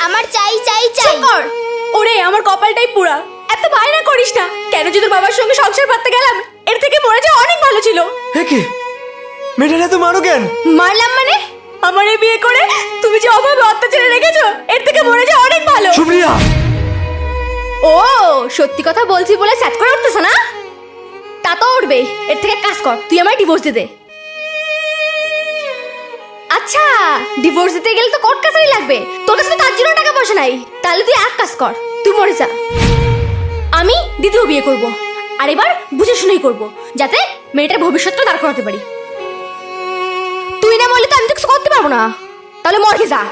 আমার চাই চাই চাই। ওরে আমার কপালটাই পুরা। এত বায়না করিস না। কেন যে তোর বাবার সঙ্গে সংসার পাততে গেলাম, এর থেকে মরে যাওয়া অনেক ভালো ছিল। কি মেয়েটা তো মারো কেন? মারলাম মানে? আমার এই বিয়ে করে তুমি যে অভাবে অত্যাচারে রেখেছো, এর থেকে মরে যাওয়া অনেক ভালো। সুপ্রিয়া, ও সত্যি কথা বলছি বলে স্যাট করে উঠতেছ না? তা তো উঠবে। এর থেকে কাজ কর, তুই আমায় ডিভোর্স দে দে। আচ্ছা, ডিভোর্স দিতে গেলে তো কোর্ট কাছারি লাগবে। তোর কাছে তো তার জন্য টাকা পয়সা নাই। তাহলে তুই এক কাজ কর, তুই মরে যা। আমি দ্বিতীয় বিয়ে করব, আর এবার বুঝে শুনেই করব, যাতে মেয়েটার ভবিষ্যৎটা দাঁড় করাতে পারি। তুই না বললে তো আমি তো কিছু করতে পারবো না। তাহলে মরে যা।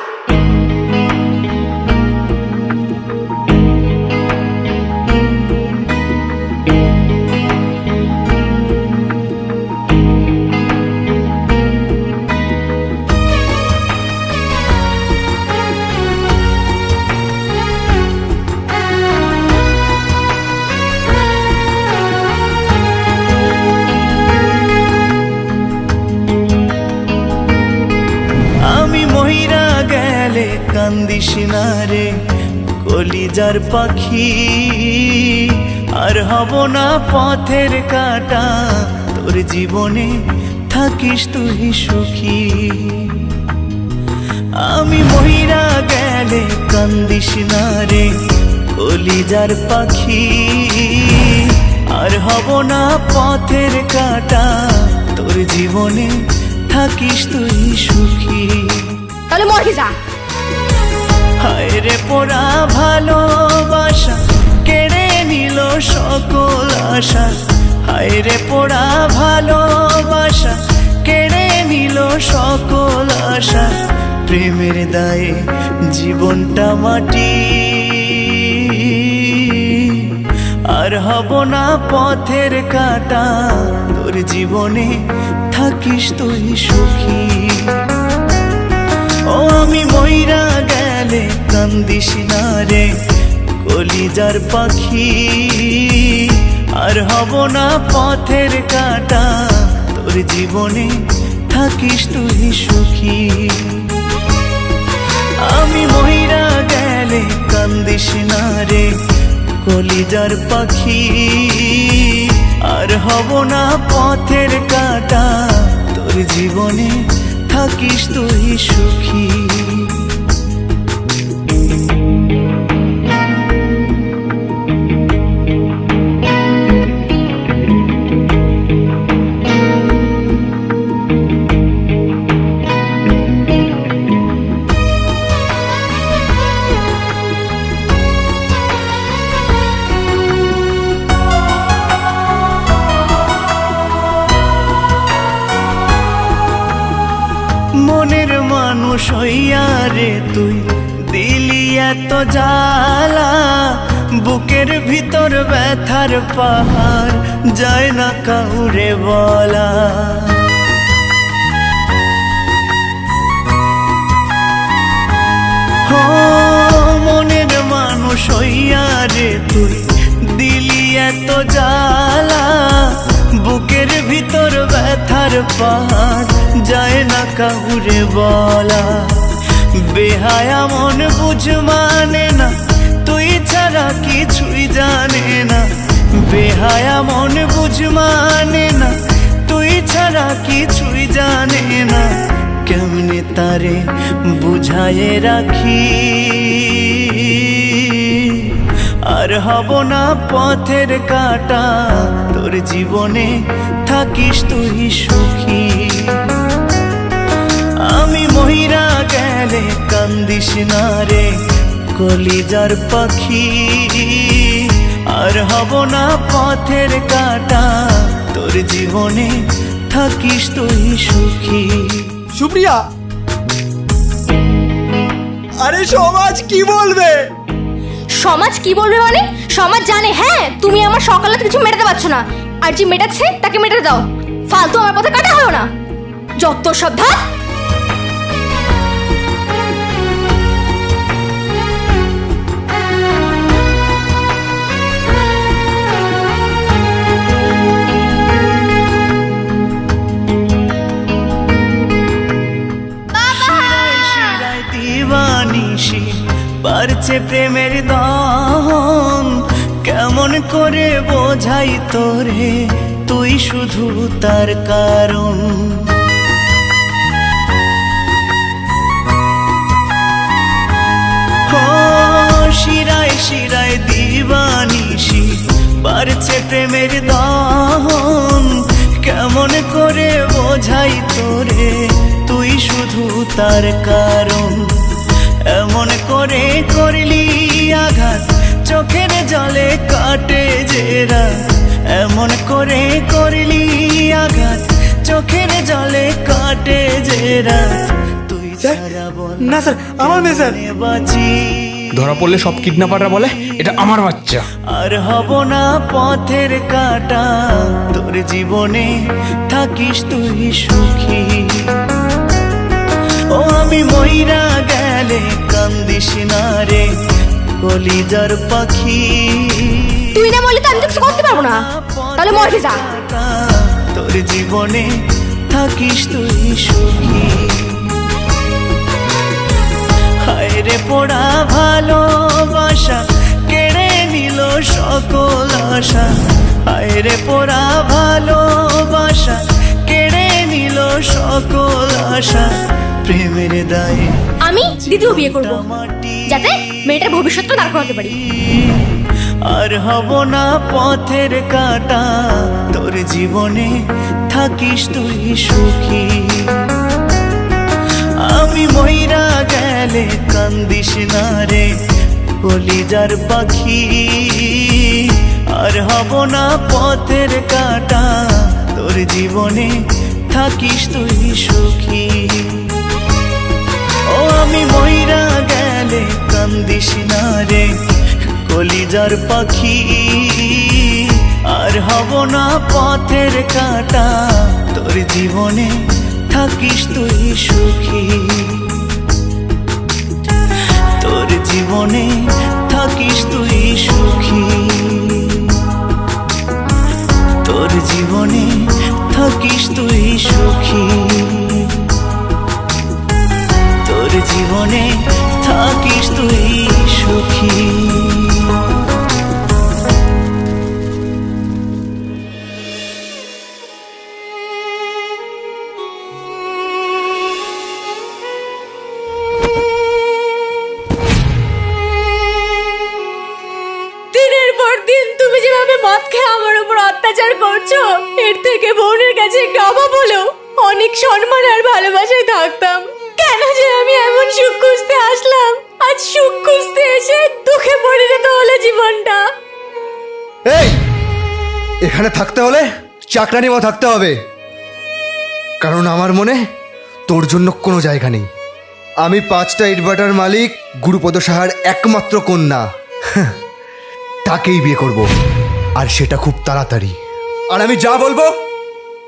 কান্দিস না রে কলিজার পাখি, আর হব না পথের কাটা, তোর জীবনে থাকিস তুই সুখী। আমি মহিরা গেলে কান্দিস না রে কলিজার পাখি, আর হব না পথের কাটা, তোর জীবনে থাকিস তুই সুখী। তাহলে মরে যা। হায় রে পোড়া ভালোবাসা কেড়ে নিল সকল আশা, হায় রে পোড়া ভালোবাসা কেড়ে নিল সকল আশা, প্রেমের দায়ে জীবনটা মাটি, আর হব না পথের কাটা, তোর জীবনে থাকিস তুই সুখী। ও আমি মইরা গেলে কান্দিস না রে কলিজার পাখি, আর হব না পথের কাটা, তোর জীবনে থাকিস তুই সুখী। আমি মইরা গেলে কান্দিস না রে কলিজার পাখি, আর হব না পথের কাটা, তোর জীবনে থাকিস তুই সুখী। মনের মানুষ হইয়া রে তুই দিলি এত জ্বালা, বুকের ভিতর ব্যথার পাহাড় যায় না কাউরে বলা। ও মনের মানুষ হইয়া রে তুই দিলি এত জ্বালা, বুকের ভিতর ব্যথার পাহাড় যায় না কাউরে বলা। বেহায়া মন বুঝ মানে না, তুই ছাড়া কিছুই জানে না, বেহায়া মন বুঝ মানে না, তুই ছাড়া কিছুই জানে না, কেমনে তারে বুঝায়ে রাখি, আর হব না পথের কাটা, তোর জীবনে থাকিস তুই সুখী। আমি মহিরা গেলে কান্দিস না রে কলিজার পাখি, আর হব না পথের কাটা, তোর জীবনে থাকিস তুই সুখী। সুপ্রিয়া, আরে সমাজ কি বলবে? সমাজ কি বলবে মানে? সমাজ জানে হ্যাঁ তুমি আমার সকালে কিছু মেটাতে পারছো না, আর যে মেটাচ্ছে তাকে মেটাতে দাও। ফালতু আমার পথে কাটা হয় না, যত সব ধাপ। বাড়ছে প্রেমের দহন, কেমন করে বোঝাই তোরে তুই শুধু তার কারণ। শিরায় শিরায় দিবানিশি বাড়ছে প্রেমের দহন, কেমন করে বোঝাই তোরে তুই শুধু তার কারণ। এমন করে করলি আঘাত, চোখের জলে কাটে যে রাত। এমন করে করলি আঘাত, চোখের জলে কাটে যে রাত। তুই স্যার, ছাড়া বল না স্যার, আমার মেয়ে স্যার। বাঁচি ধরা পড়লে সব কিডন্যাপাররা বলে এটা আমার বাচ্চা। আর হব না পথের কাটা, তোর জীবনে থাকিস তুই সুখী। ও আমি মইরা গেলে কান্দিস না রে কলিজার পাখি। তুই না বললে তো আমি তো কিছু করতে পারবো না, তাহলে মরে যা। তোর জীবনে থাকিস তুই সুখী। হায় রে পোড়া ভালোবাসা, কেড়ে নিল সকল আশা। হায় রে পোড়া ভালোবাসা, কেড়ে নিল সকল আশা। প্রেমের দায়ে আমি দ্বিতীয় বিয়ে করব, যাতে মেয়েটার ভবিষ্যৎটা দাঁড় করাতে পারি। আর হব না পথের কাটা, তোর জীবনে থাকিস তুই সুখী। আমি মইরা গেলে কান্দিস না রে কলিজার পাখি। আর হব না পথের কাটা, তোর জীবনে থাকিস তুই সুখী। ও আমি মইরা গেলে কান্দিস না রে কলিজার পাখি। আর হব না পথের কাটা, তোর জীবনে থাকিস তুই সুখী। তোর জীবনে থাকিস তুই সুখী। তোর জীবনে থাকিস তুই সুখী। তোর জীবনে থাকিস তুই সুখী। দিনের পর দিন তুমি যেভাবে মদ খেয়ে আমার উপর অত্যাচার করছো, এর থেকে বোনের কাছে একটা অভাব হলেও অনেক সম্মান আর ভালোবাসায় থাকতাম। কেন যে আমি এমন সুখ খুঁজতে আসলাম, আজ সুখ খুঁজতে এসে দুঃখে পরিণত হলো জীবনটা। এই, এখানে থাকতে হলে চাকরানি মা থাকতে হবে, কারণ আমার মনে তোর জন্য কোনো জায়গা নেই। আমি 5টা ইটভাটার মালিক গুরুপদ সাহার একমাত্র কন্যা, তাকেই বিয়ে করব, আর সেটা খুব তাড়াতাড়ি। আর আমি যা বলবো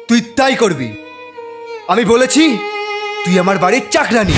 তুই তাই করবি। আমি বলেছি তুই আমার বাড়ির চাকরানি।